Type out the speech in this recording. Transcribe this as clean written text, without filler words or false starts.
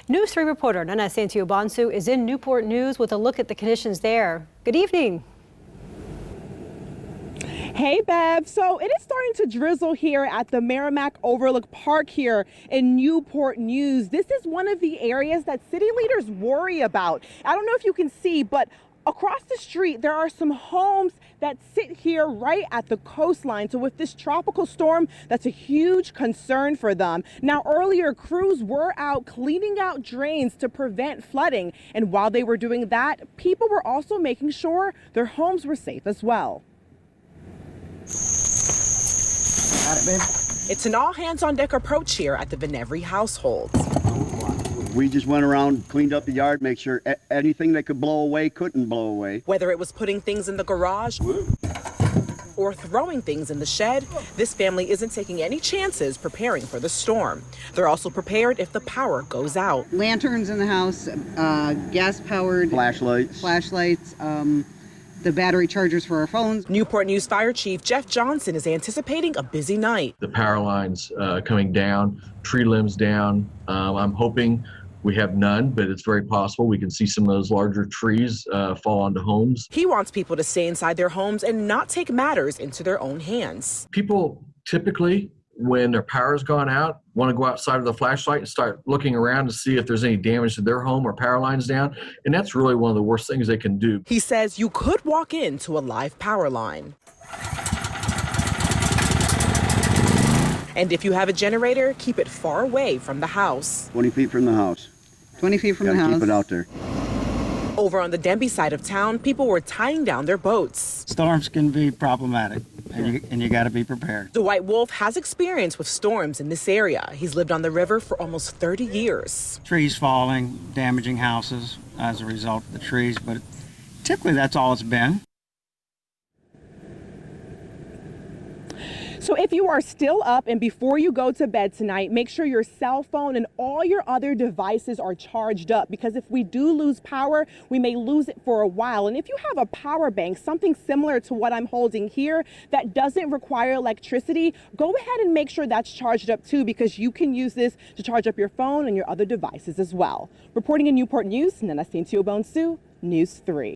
News 3 reporter Nana Santio-Bonsu is in Newport News with a look at the conditions there. Good evening. Hey, Bev. So it is starting to drizzle here at the Merrimack Overlook Park here in Newport News. This is one of the areas that city leaders worry about. I don't know if you can see, but across the street, there are some homes that sit here right at the coastline. So with this tropical storm, that's a huge concern for them. Now, earlier, crews were out cleaning out drains to prevent flooding. And while they were doing that, people were also making sure their homes were safe as well. Got it, babe. It's an all-hands-on-deck approach here at the Venevri household. We just went around, cleaned up the yard, make sure anything that could blow away couldn't blow away. Whether it was putting things in the garage or throwing things in the shed, this family isn't taking any chances preparing for the storm. They're also prepared if the power goes out. Lanterns in the house, gas-powered Flashlights. The battery chargers for our phones. Newport News Fire Chief Jeff Johnson is anticipating a busy night. The power lines coming down, tree limbs down. I'm hoping we have none, but it's very possible we can see some of those larger trees fall onto homes. He wants people to stay inside their homes and not take matters into their own hands. People typically, when their power's gone out, want to go outside with a flashlight and start looking around to see if there's any damage to their home or power lines down. And that's really one of the worst things they can do. He says you could walk into a live power line. And if you have a generator, keep it far away from the house. 20 feet from the house. 20 feet from the house. Keep it out there. Over on the Denby side of town, people were tying down their boats. Storms can be problematic, and you got to be prepared. Dwight Wolf has experience with storms in this area. He's lived on the river for almost 30 years. Trees falling, damaging houses as a result of the trees, but typically that's all it's been. So if you are still up and before you go to bed tonight, make sure your cell phone and all your other devices are charged up, because if we do lose power, we may lose it for a while. And if you have a power bank, something similar to what I'm holding here that doesn't require electricity, go ahead and make sure that's charged up too, because you can use this to charge up your phone and your other devices as well. Reporting in Newport News, Nana Santio-Bonsu, News 3.